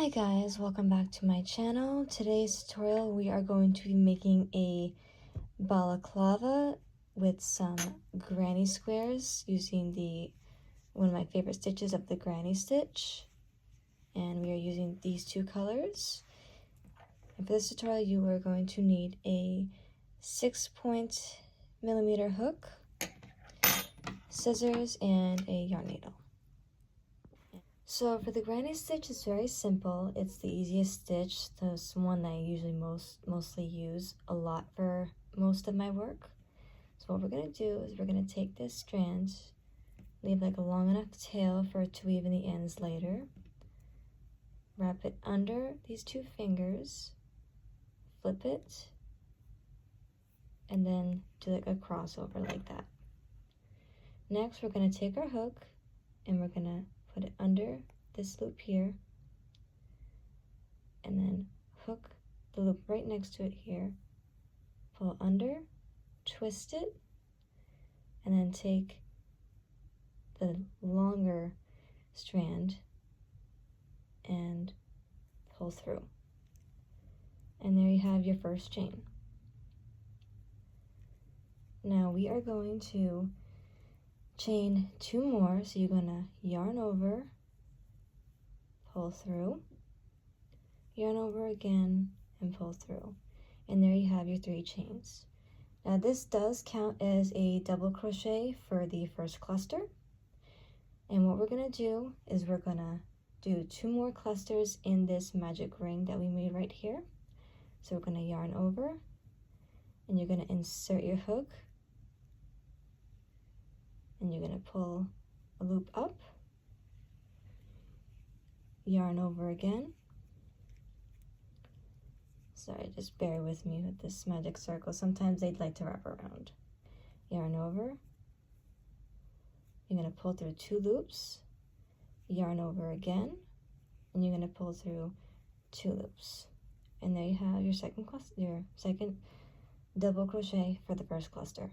Hi guys, welcome back to my channel. Today's tutorial we are going to be making a balaclava with some granny squares using one of my favorite stitches of the granny stitch, and we are using these two colors. And for this tutorial you are going to need a 6-point-millimeter hook, scissors, and a yarn needle. So for the granny stitch, it's very simple. It's the easiest stitch. It's one that I usually mostly use a lot for most of my work. So what we're going to do is we're going to take this strand, leave like a long enough tail for it to weave in the ends later, wrap it under these two fingers, flip it, and then do like a crossover like that. Next, we're going to take our hook and we're going to put it under this loop here, and then hook the loop right next to it here, pull under, twist it, and then take the longer strand and pull through. And there you have your first chain. Now we are going to chain 2 more, so you're going to yarn over, pull through, yarn over again, and pull through. And there you have your 3 chains. Now this does count as a double crochet for the first cluster. And what we're going to do is we're going to do 2 more clusters in this magic ring that we made right here. So we're going to yarn over, and you're going to insert your hook, and you're going to pull a loop up, yarn over again. Sorry, just bear with me with this magic circle. Sometimes they'd like to wrap around. Yarn over. You're going to pull through 2 loops, yarn over again, and you're going to pull through 2 loops. And there you have your second double crochet for the first cluster.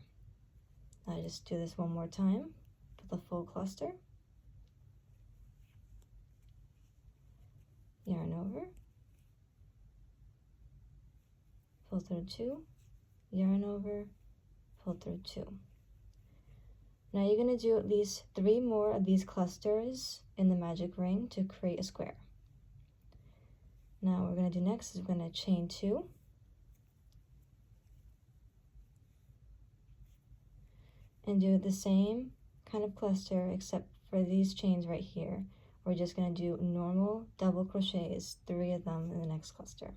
Now just do this one more time for the full cluster. Yarn over, pull through 2, yarn over, pull through 2. Now you're going to do at least 3 more of these clusters in the magic ring to create a square. Now what we're going to do next is we're going to chain 2, and do the same kind of cluster except for these chains right here. We're just going to do normal double crochets, 3 of them in the next cluster.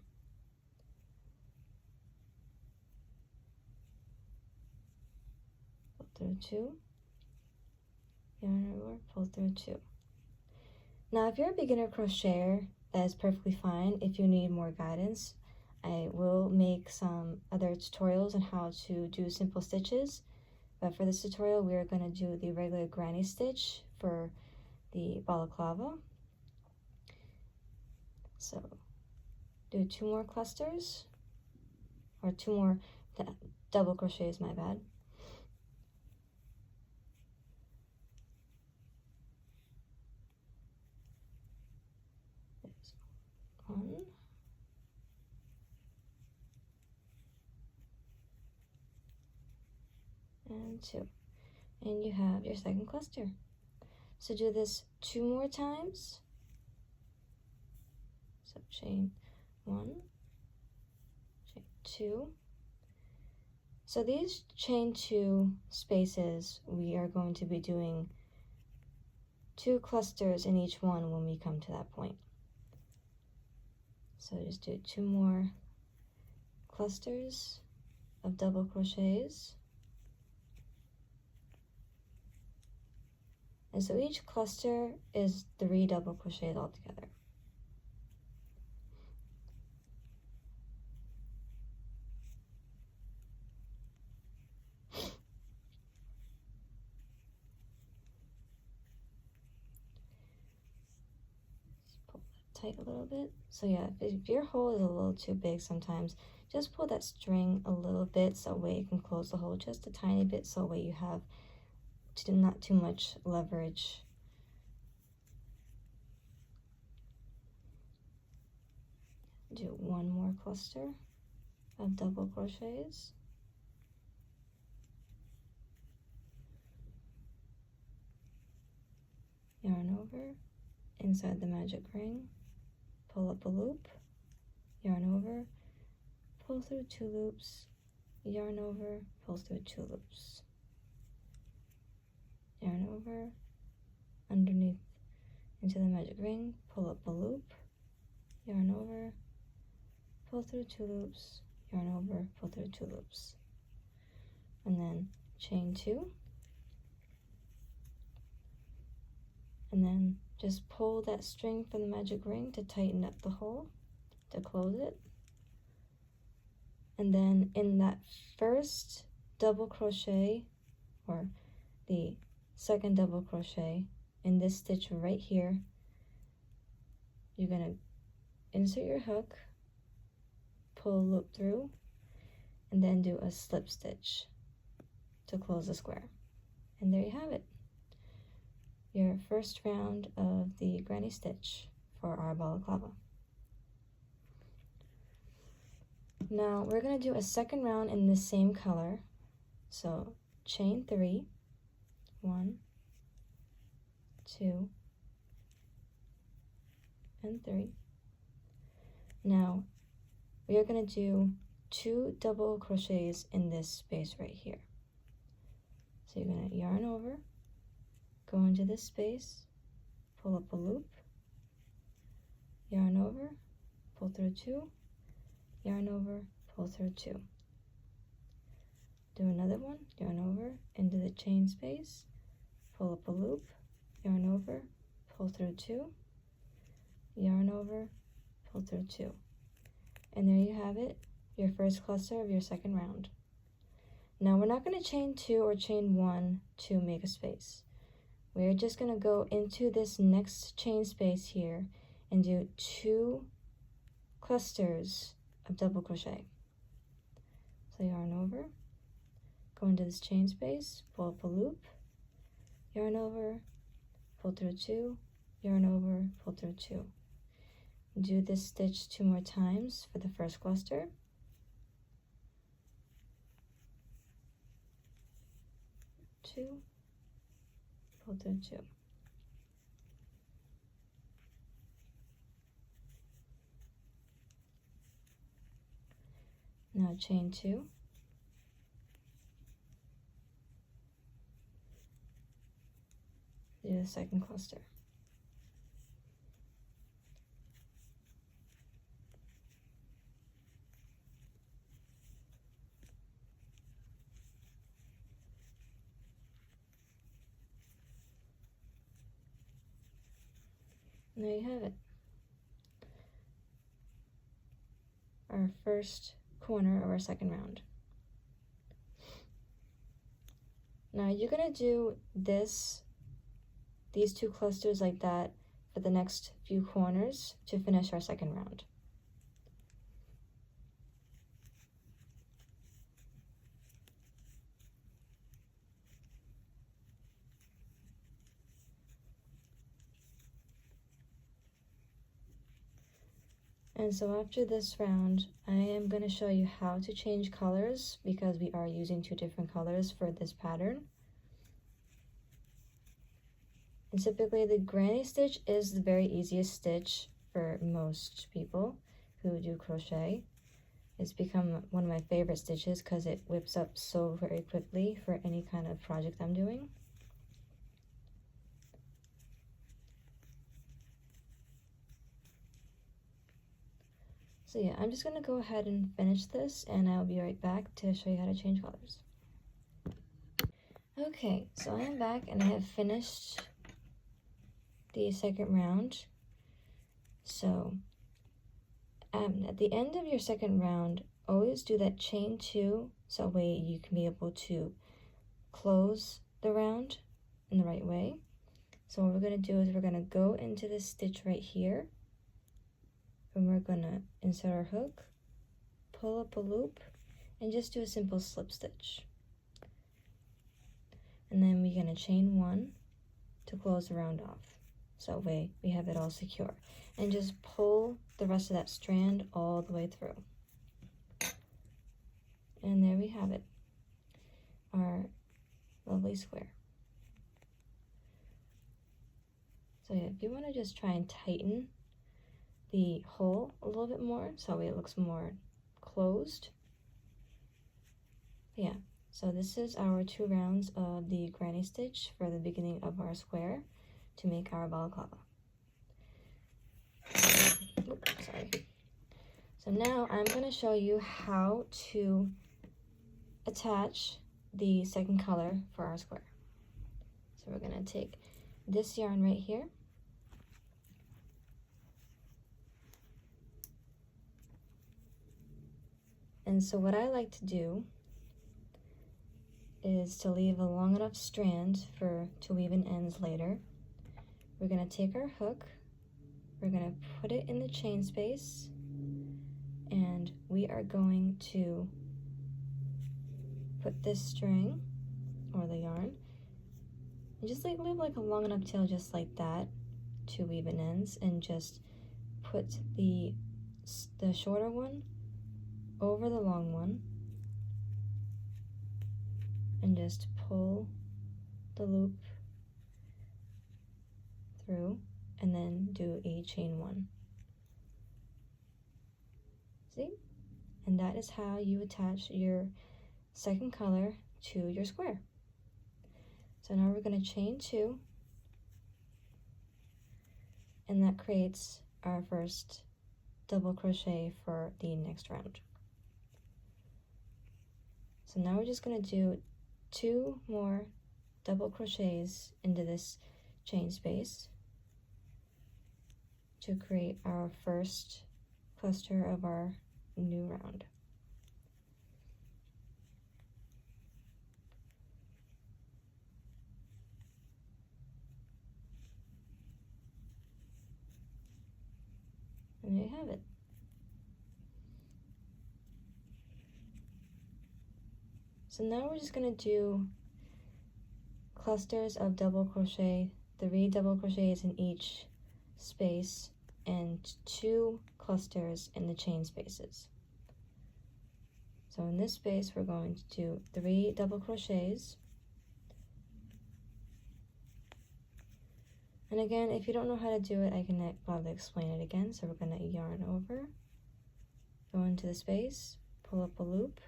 Pull through 2, yarn over, pull through 2. Now if you're a beginner crocheter, that is perfectly fine. If you need more guidance, I will make some other tutorials on how to do simple stitches. But for this tutorial, we are going to do the regular granny stitch for the balaclava. So do 2 more clusters, or 2 more double crochets, my bad. There's 1. And 2. And you have your second cluster. So do this 2 more times. So chain 1, chain 2. So these chain 2 spaces, we are going to be doing 2 clusters in each one when we come to that point. So just do 2 more clusters of double crochets. And so each cluster is 3 double crochets altogether. Just pull that tight a little bit. So yeah, if your hole is a little too big sometimes, just pull that string a little bit so that way you can close the hole just a tiny bit, so that way you have not too much leverage. do one more cluster of double crochets. Yarn over, inside the magic ring, pull up a loop, yarn over, pull through 2 loops, yarn over, pull through 2 loops, yarn over, underneath into the magic ring, pull up a loop, yarn over, pull through 2 loops, yarn over, pull through 2 loops, and then chain 2, and then just pull that string from the magic ring to tighten up the hole, to close it. And then in that first double crochet, or the second double crochet, in this stitch right here, you're going to insert your hook, pull a loop through, and then do a slip stitch to close the square. And there you have it, your first round of the granny stitch for our balaclava. Now we're going to do a second round in the same color, so chain 3, 1, 2, and 3. Now we are going to do 2 double crochets in this space right here. So you're going to yarn over, go into this space, pull up a loop, yarn over, pull through 2, yarn over, pull through 2. Do another one, yarn over into the chain space, pull up a loop, yarn over, pull through 2, yarn over, pull through 2. And there you have it, your first cluster of your second round. Now we're not going to chain 2 or chain 1 to make a space. We're just going to go into this next chain space here and do 2 clusters of double crochet. So yarn over, go into this chain space, pull up a loop, yarn over, pull through 2, yarn over, pull through 2. Do this stitch 2 more times for the first cluster. Two, pull through 2. Now chain 2, do the second cluster. And there you have it, our first corner of our second round. Now you're going to do these 2 clusters like that for the next few corners to finish our second round. And so after this round, I am going to show you how to change colors because we are using 2 different colors for this pattern. And typically the granny stitch is the very easiest stitch for most people who do crochet. It's become one of my favorite stitches because it whips up so very quickly for any kind of project I'm doing. So yeah, I'm just going to go ahead and finish this and I'll be right back to show you how to change colors. Okay, so I am back and I have finished the second round. So at the end of your second round, always do that chain 2 so that way you can be able to close the round in the right way. So what we're going to do is we're going to go into this stitch right here. And we're going to insert our hook, pull up a loop, and just do a simple slip stitch. And then we're going to chain 1 to close the round off. So we have it all secure. And just pull the rest of that strand all the way through. And there we have it, our lovely square. So yeah, if you want to just try and tighten the hole a little bit more so it looks more closed. Yeah, so this is our 2 rounds of the granny stitch for the beginning of our square to make our balaclava. Oops, sorry. So now I'm going to show you how to attach the second color for our square. So we're going to take this yarn right here, and so what I like to do is to leave a long enough strand to weave in ends later. We're going to take our hook, we're going to put it in the chain space, and we are going to put this string or the yarn and just leave like a long enough tail just like that to weave in ends, and just put the shorter one over the long one and just pull the loop through and then do a chain 1. See? And that is how you attach your second color to your square. So now we're going to chain 2, and that creates our first double crochet for the next round. So now we're just going to do 2 more double crochets into this chain space to create our first cluster of our new round. And there you have it. So now we're just going to do clusters of double crochet, 3 double crochets in each space and 2 clusters in the chain spaces. So in this space we're going to do 3 double crochets. And again, if you don't know how to do it, I can probably explain it again. So we're going to yarn over, go into the space, pull up a loop,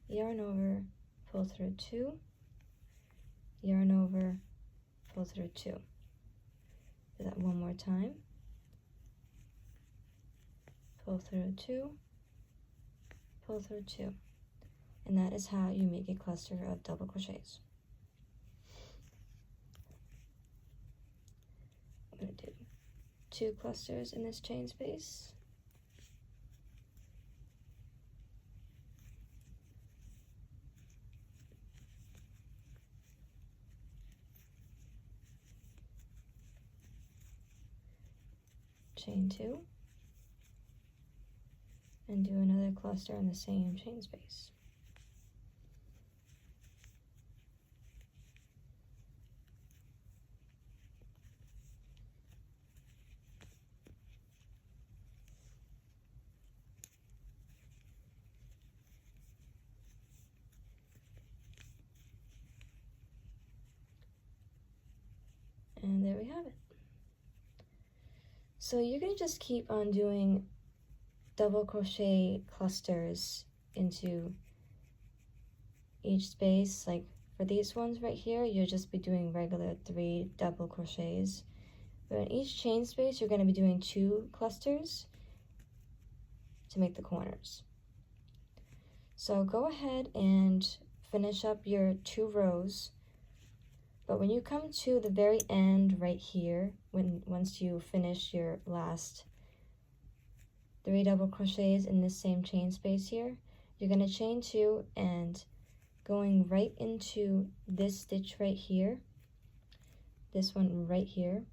yarn over, pull through 2, yarn over, pull through 2. Do that one more time. Pull through 2, pull through 2. And that is how you make a cluster of double crochets. I'm going to do 2 clusters in this chain space. Chain 2. And do another cluster in the same chain space. And there we have it. So you're going to just keep on doing double crochet clusters into each space. Like for these ones right here, you'll just be doing regular 3 double crochets. But in each chain space, you're going to be doing 2 clusters to make the corners. So go ahead and finish up your 2 rows. But when you come to the very end right here, once you finish your last 3 double crochets in this same chain space here, you're going to chain 2 and going right into this stitch right here, this one right here,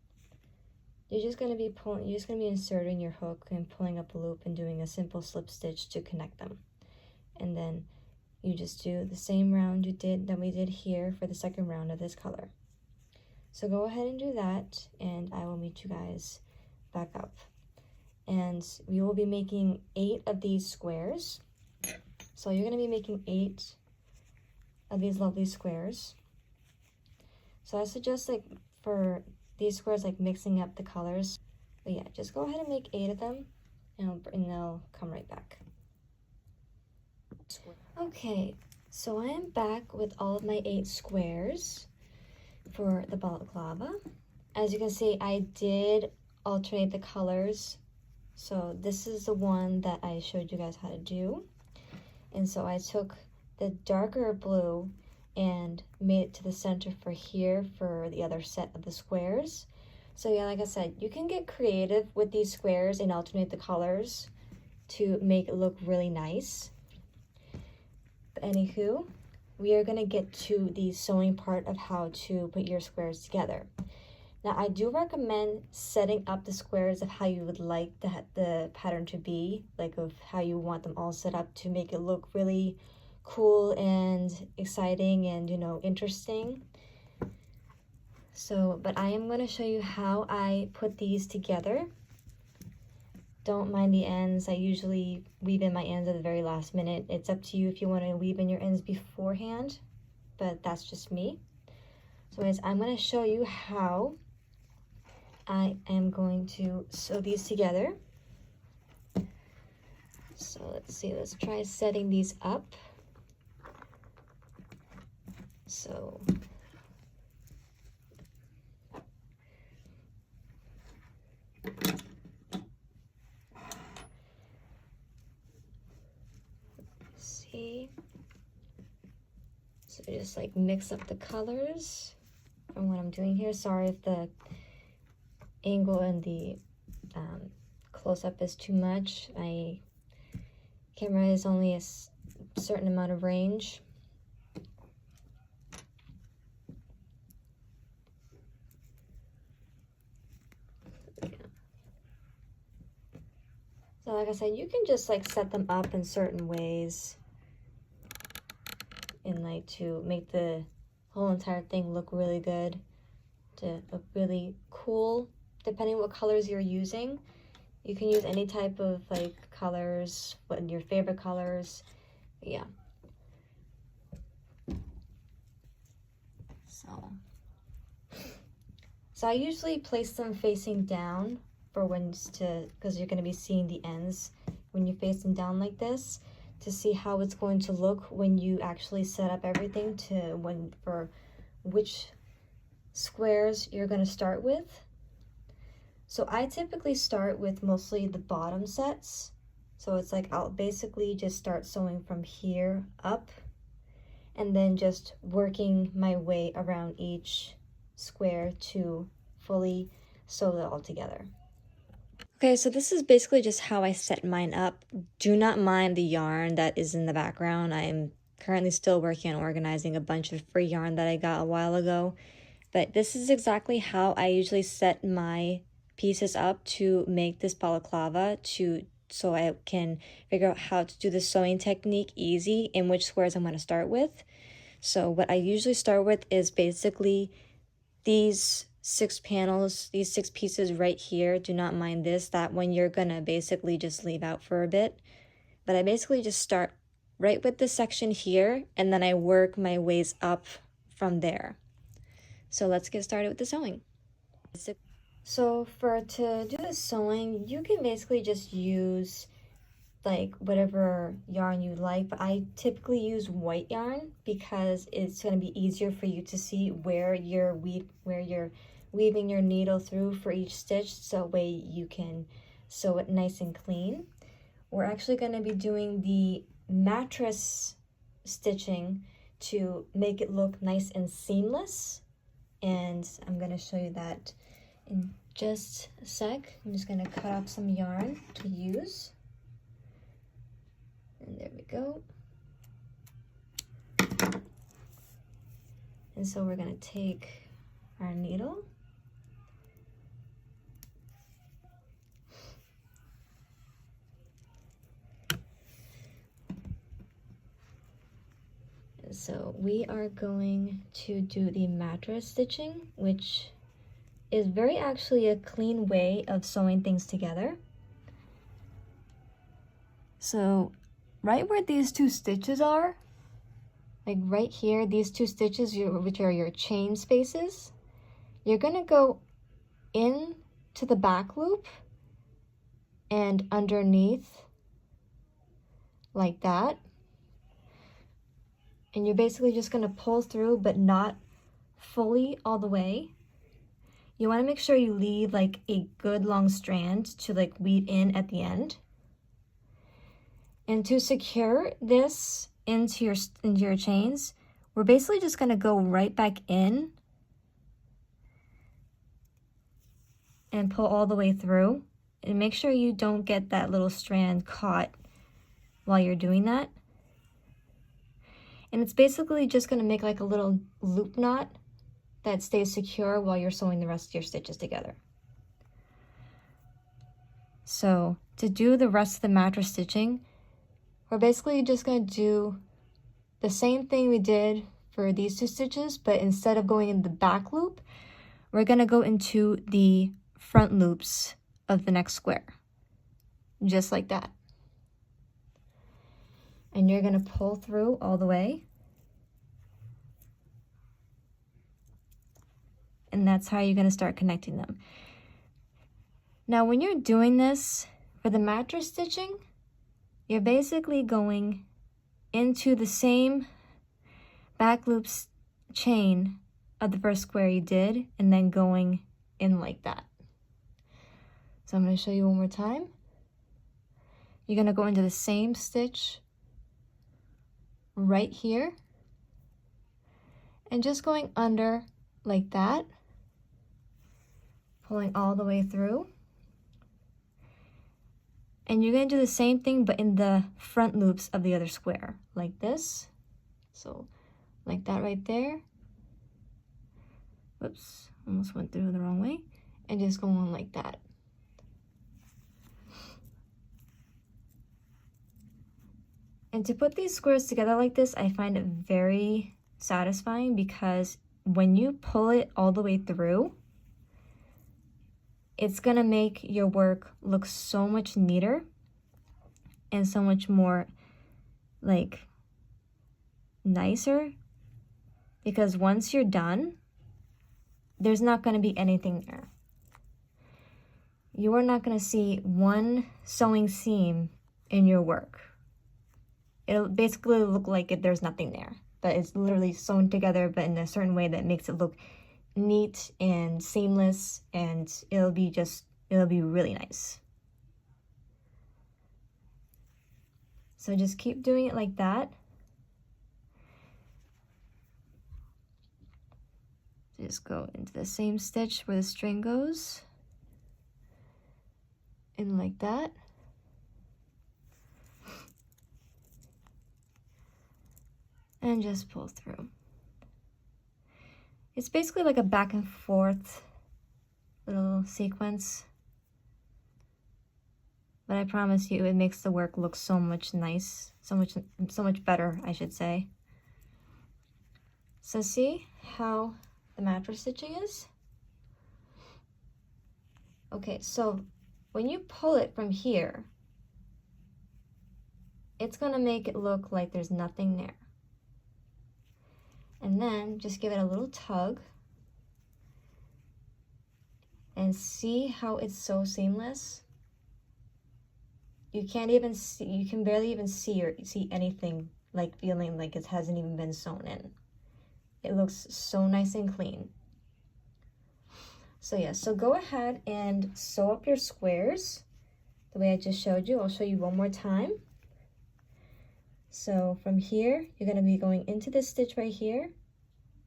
you're just going to be inserting your hook and pulling up a loop and doing a simple slip stitch to connect them. And then you just do the same round that we did here for the second round of this color. So go ahead and do that, and I will meet you guys back up. And we will be making 8 of these squares. So you're going to be making 8 of these lovely squares. So I suggest, like, for these squares, like, mixing up the colors. But yeah, just go ahead and make 8 of them, and they'll come right back. Okay, so I am back with all of my 8 squares for the balaclava. As you can see, I did alternate the colors. So this is the one that I showed you guys how to do. And so I took the darker blue and made it to the center for here for the other set of the squares. So yeah, like I said, you can get creative with these squares and alternate the colors to make it look really nice. But anywho, we are gonna get to the sewing part of how to put your squares together. Now, I do recommend setting up the squares of how you would like the pattern to be, like of how you want them all set up to make it look really cool and exciting and, you know, interesting. So, but I am going to show you how I put these together. Don't mind the ends. I usually weave in my ends at the very last minute. It's up to you if you want to weave in your ends beforehand, but that's just me. So anyways, I'm going to show you how I am going to sew these together. So let's see, let's try setting these up. So see, so just like mix up the colors from what I'm doing here. Sorry if the angle and the close-up is too much. My camera is only a certain amount of range. So like I said, you can just like set them up in certain ways and like to make the whole entire thing look really good, to look really cool. Depending what colors you're using, you can use any type of like colors, what your favorite colors. Yeah. So I usually place them facing down for because you're going to be seeing the ends when you face them down like this, to see how it's going to look when you actually set up everything for which squares you're going to start with. So I typically start with mostly the bottom sets. So it's like I'll basically just start sewing from here up and then just working my way around each square to fully sew it all together. Okay, so this is basically just how I set mine up. Do not mind the yarn that is in the background. I'm currently still working on organizing a bunch of free yarn that I got a while ago. But this is exactly how I usually set my pieces up to make this balaclava, so I can figure out how to do the sewing technique easy and which squares I'm going to start with. So what I usually start with is basically these 6 panels, these 6 pieces right here. Do not mind that one you're gonna basically just leave out for a bit. But I basically just start right with this section here, and then I work my ways up from there. So let's get started with the sewing. So to do the sewing, you can basically just use like whatever yarn you like, but I typically use white yarn because it's going to be easier for you to see where you're weaving your needle through for each stitch, so that way you can sew it nice and clean. We're actually going to be doing the mattress stitching to make it look nice and seamless, and I'm going to show you that in just a sec. I'm just going to cut off some yarn to use. And there we go. And so we're going to take our needle So we are going to do the mattress stitching, which is very actually a clean way of sewing things together. So right where these two stitches are, like right here, these two stitches, which are your chain spaces, you're gonna go in to the back loop and underneath like that. And you're basically just gonna pull through, but not fully all the way. You wanna make sure you leave like a good long strand to like weave in at the end. And to secure this into your chains, we're basically just gonna go right back in and pull all the way through. And make sure you don't get that little strand caught while you're doing that. And it's basically just gonna make like a little loop knot that stays secure while you're sewing the rest of your stitches together. So to do the rest of the mattress stitching, we're basically just gonna do the same thing we did for these two stitches, but instead of going in the back loop, we're gonna go into the front loops of the next square, just like that. And you're gonna pull through all the way. And that's how you're gonna start connecting them. Now, when you're doing this for the mattress stitching, you're basically going into the same back loops chain of the first square you did, and then going in like that. So I'm gonna show you one more time. You're gonna go into the same stitch right here, and just going under like that, pulling all the way through. And you're gonna do the same thing, but in the front loops of the other square, like this. So like that right there. Whoops, almost went through the wrong way. And just go on like that. And to put these squares together like this, I find it very satisfying, because when you pull it all the way through, it's gonna make your work look so much neater and so much more like nicer, because once you're done, there's not gonna be anything there. You are not gonna see one sewing seam in your work. It'll basically look like there's nothing there, but it's literally sewn together, but in a certain way that makes it look neat and seamless, and it'll be really nice. So just keep doing it like that. Just go into the same stitch where the string goes, and like that. And just pull through. It's basically like a back and forth little sequence, but I promise you it makes the work look so much nice, so much better, I should say. So see how the mattress stitching is? Okay, so when you pull it from here, it's gonna make it look like there's nothing there. And then just give it a little tug, and see how it's so seamless. You can't even see, you can barely even see anything, like feeling like it hasn't even been sewn in. It looks so nice and clean. So yeah, so go ahead and sew up your squares the way I just showed you. I'll show you one more time. So from here, you're gonna be going into this stitch right here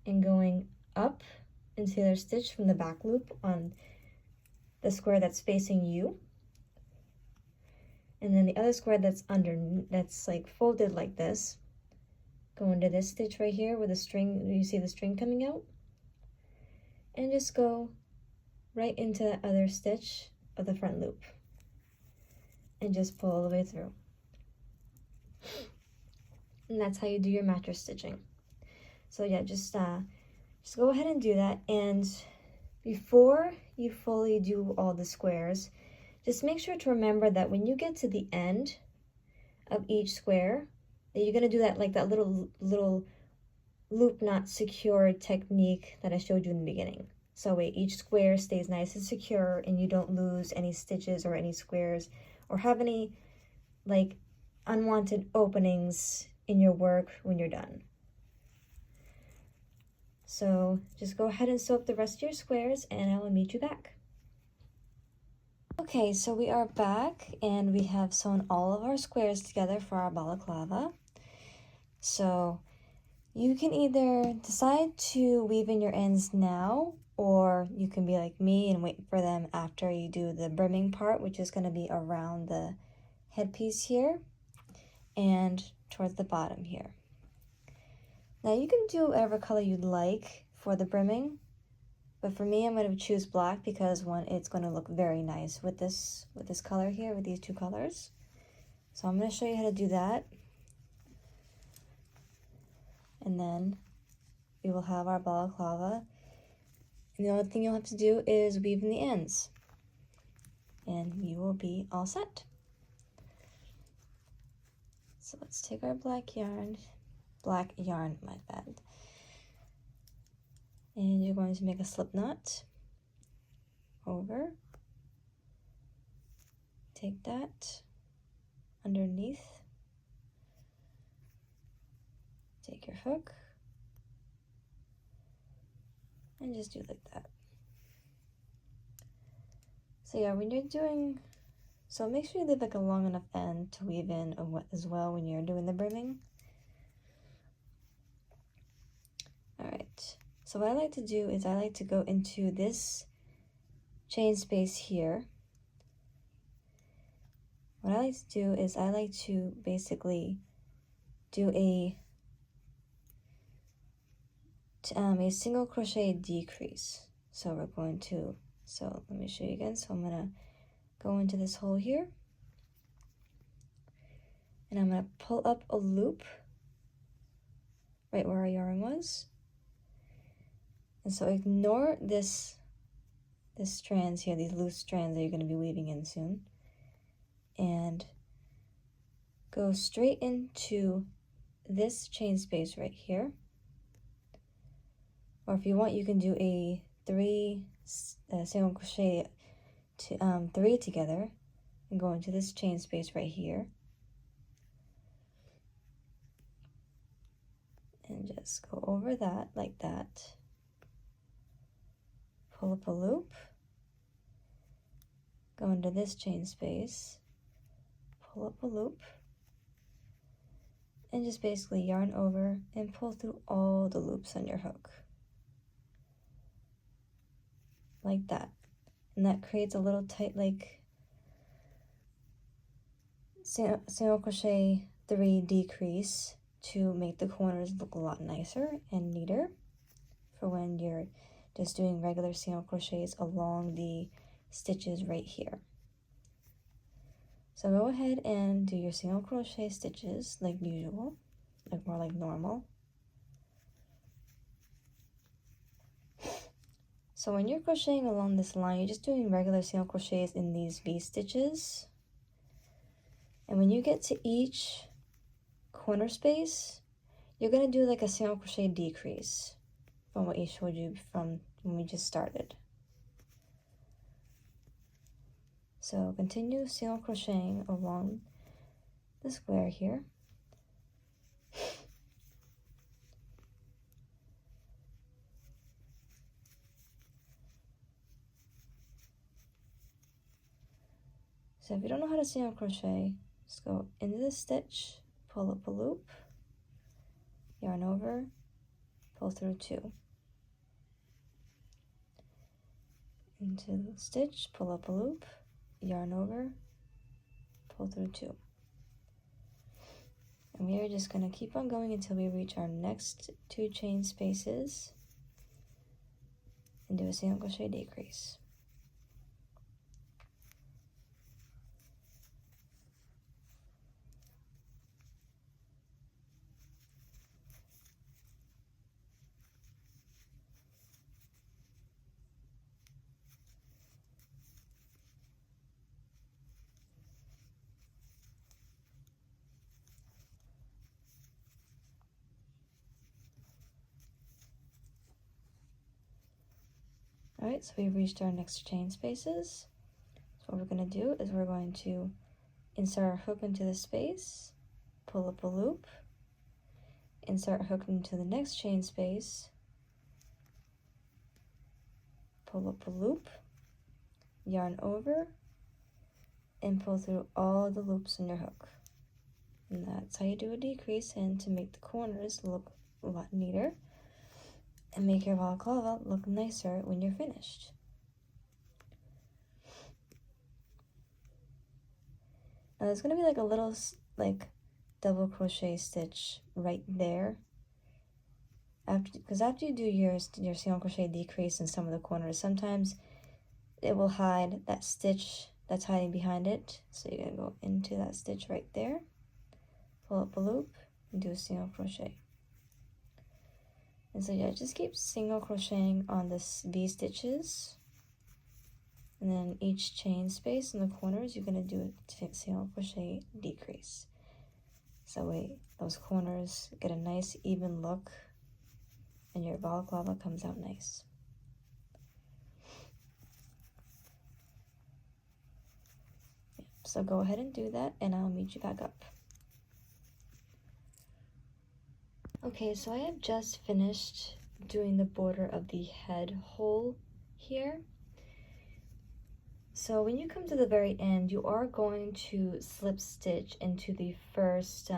and going up into the other stitch from the back loop on the square that's facing you. And then the other square that's that's like folded like this, go into this stitch right here where the string, you see the string coming out, and just go right into that other stitch of the front loop and just pull all the way through. And that's how you do your mattress stitching. So yeah, just go ahead and do that. And before you fully do all the squares, just make sure to remember that when you get to the end of each square, that you're gonna do that like that little loop knot secure technique that I showed you in the beginning. So each square stays nice and secure and you don't lose any stitches or any squares or have any like unwanted openings in your work when you're done. So just go ahead and sew up the rest of your squares and I will meet you back. Okay, so we are back and we have sewn all of our squares together for our balaclava. So you can either decide to weave in your ends now, or you can be like me and wait for them after you do the brimming part, which is going to be around the headpiece here and towards the bottom here. Now you can do whatever color you'd like for the brimming, but for me I'm going to choose black because one, it's going to look very nice with this color here, with these two colors. So I'm going to show you how to do that. And then we will have our balaclava. And the only thing you'll have to do is weave in the ends. And you will be all set. So let's take our black yarn, my bad. And you're going to make a slip knot over. Take that underneath. Take your hook. And just do like that. So yeah, when you're doing, so make sure you leave like a long enough end to weave in as well when you're doing the brimming. Alright, so what I like to do is I like to go into this chain space here. What I like to do is I like to basically do a single crochet decrease. So we're going to, so let me show you again. So I'm going to go into this hole here and I'm going to pull up a loop right where our yarn was. And so ignore this strands here, these loose strands that you're going to be weaving in soon, and go straight into this chain space right here. Or if you want, you can do a single crochet to 3 together and go into this chain space right here. And just go over that like that. Pull up a loop. Go into this chain space. Pull up a loop. And just basically yarn over and pull through all the loops on your hook. Like that. And that creates a little tight like single crochet 3 decrease to make the corners look a lot nicer and neater for when you're just doing regular single crochets along the stitches right here. So go ahead and do your single crochet stitches like usual, like more like normal. So when you're crocheting along this line, you're just doing regular single crochets in these V stitches. And when you get to each corner space, you're going to do like a single crochet decrease from what I showed you from when we just started. So continue single crocheting along the square here. So if you don't know how to single crochet, just go into the stitch, pull up a loop, yarn over, pull through 2. Into the stitch, pull up a loop, yarn over, pull through 2. And we are just going to keep on going until we reach our next 2 chain spaces and do a single crochet decrease. Alright, so we've reached our next chain spaces. So what we're going to do is we're going to insert our hook into the space, pull up a loop, insert hook into the next chain space, pull up a loop, yarn over, and pull through all the loops in your hook. And that's how you do a decrease, and to make the corners look a lot neater and make your balaclava look nicer when you're finished. Now there's going to be like a little double crochet stitch right there, because after you do your single crochet decrease in some of the corners, sometimes it will hide that stitch that's hiding behind it. So you're going to go into that stitch right there, pull up a loop, and do a single crochet. And so yeah, just keep single crocheting on this V stitches, and then each chain space in the corners you're going to do a single crochet decrease. So that way those corners get a nice even look and your balaclava comes out nice. So go ahead and do that, and I'll meet you back up. Okay, so I have just finished doing the border of the head hole here. So when you come to the very end, you are going to slip stitch into the first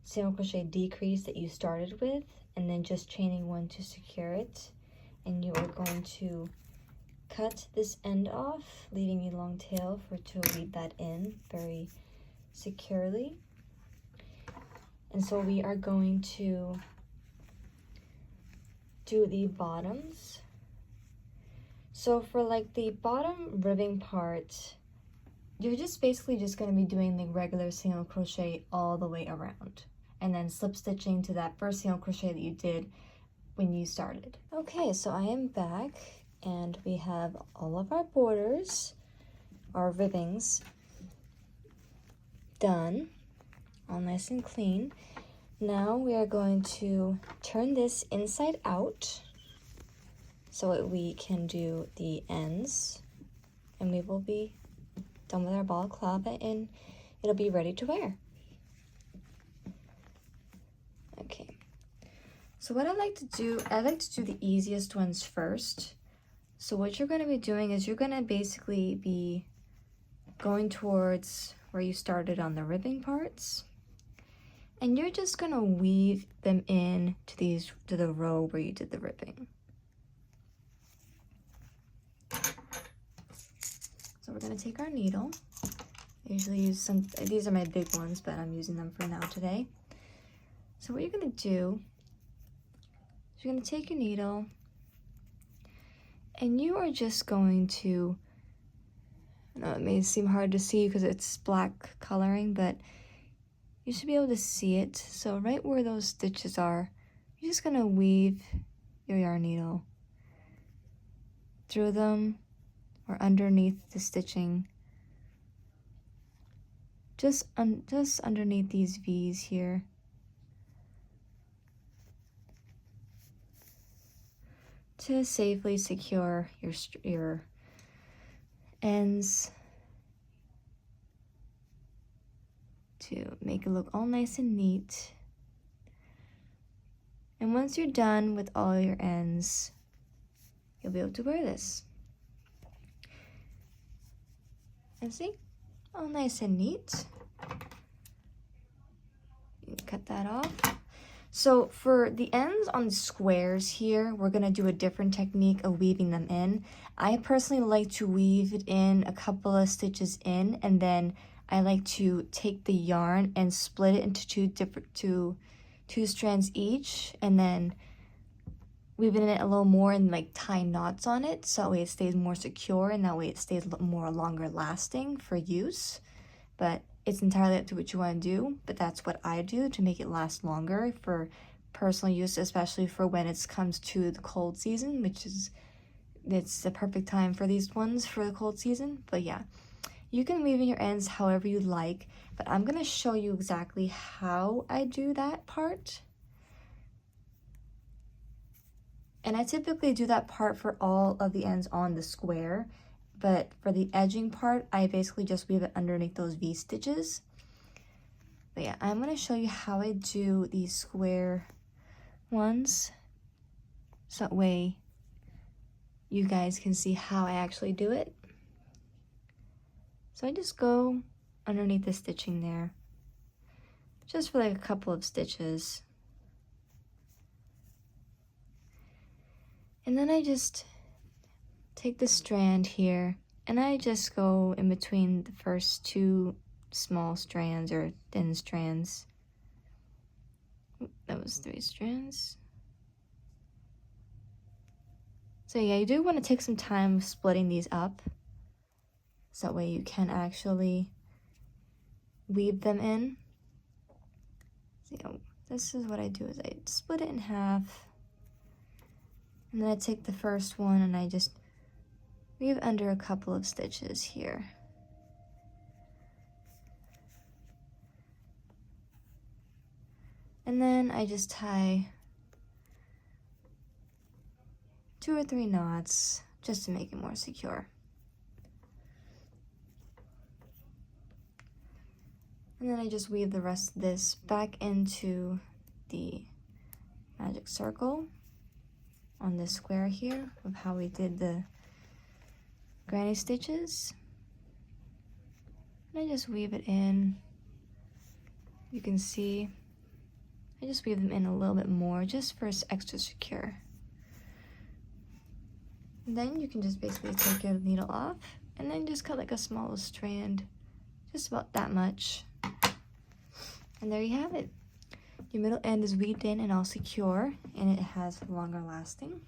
single crochet decrease that you started with, and then just chaining one to secure it. And you are going to cut this end off, leaving a long tail to weave that in very securely. And so we are going to do the bottoms. So for like the bottom ribbing part, you're just basically just going to be doing the regular single crochet all the way around, and then slip stitching to that first single crochet that you did when you started. Okay, so I am back, and we have all of our borders, our ribbings done, all nice and clean. Now we are going to turn this inside out so that we can do the ends, and we will be done with our balaclava and it'll be ready to wear. Okay, so what I like to do the easiest ones first. So what you're going to be doing is you're going to basically be going towards where you started on the ribbing parts, and you're just going to weave them in to the row where you did the ribbing. So we're going to take our needle. I usually use these are my big ones, but I'm using them for now today. So what you're going to do is you're going to take your needle, and you are just going to, I know it may seem hard to see because it's black coloring, but you should be able to see it. So right where those stitches are, you're just going to weave your yarn needle through them or underneath the stitching, just underneath these V's here. To safely secure your ends, to make it look all nice and neat. And once you're done with all your ends, you'll be able to wear this. And see, all nice and neat. You can cut that off. So for the ends on the squares here, we're gonna do a different technique of weaving them in. I personally like to weave it in a couple of stitches in, and then I like to take the yarn and split it into two strands each, and then weave it in a little more and like tie knots on it, so that way it stays more secure, and that way it stays more longer lasting for use. But it's entirely up to what you want to do, but that's what I do to make it last longer for personal use, especially for when it comes to the cold season, it's the perfect time for these ones for the cold season. But yeah, you can weave in your ends however you like, but I'm going to show you exactly how I do that part. And I typically do that part for all of the ends on the square, but for the edging part, I basically just weave it underneath those V-stitches. But yeah, I'm going to show you how I do these square ones, so that way you guys can see how I actually do it. So I just go underneath the stitching there, just for like a couple of stitches. And then I just take the strand here, and I just go in between the first two small strands or thin strands. That was 3 strands. So yeah, you do want to take some time splitting these up, so that way you can actually weave them in. So yeah, this is what I do, is I split it in half, and then I take the first one and I just weave under a couple of stitches here. And then I just tie 2 or 3 knots just to make it more secure. And then I just weave the rest of this back into the magic circle on this square here of how we did the granny stitches. And I just weave it in. You can see I just weave them in a little bit more just for extra secure. And then you can just basically take your needle off and then just cut like a small strand, just about that much. And there you have it. Your middle end is weaved in and all secure, and it has longer lasting.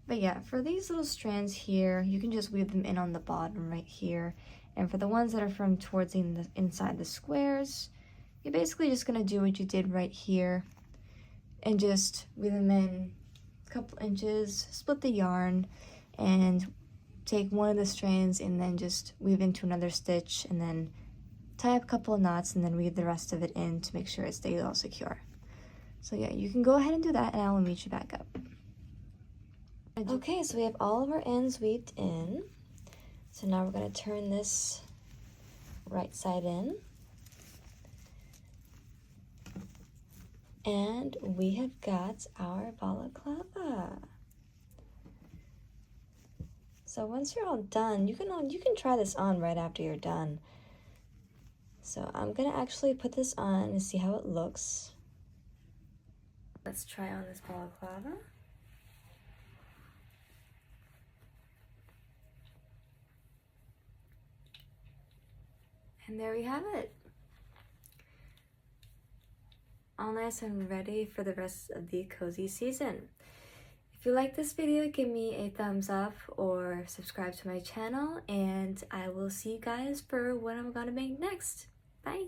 But yeah, for these little strands here, you can just weave them in on the bottom right here. And for the ones that are from towards the inside the squares, you're basically just gonna do what you did right here and just weave them in a couple inches, split the yarn, and take one of the strands and then just weave into another stitch, and then tie up a couple of knots and then weave the rest of it in to make sure it stays all secure. So yeah, you can go ahead and do that, and I will meet you back up. Okay, so we have all of our ends weaved in. So now we're going to turn this right side in. And we have got our balaclava. So once you're all done, you can try this on right after you're done. So I'm gonna actually put this on and see how it looks. Let's try on this balaclava. And there we have it. All nice and ready for the rest of the cozy season. If you like this video, give me a thumbs up or subscribe to my channel, and I will see you guys for what I'm gonna make next. Bye!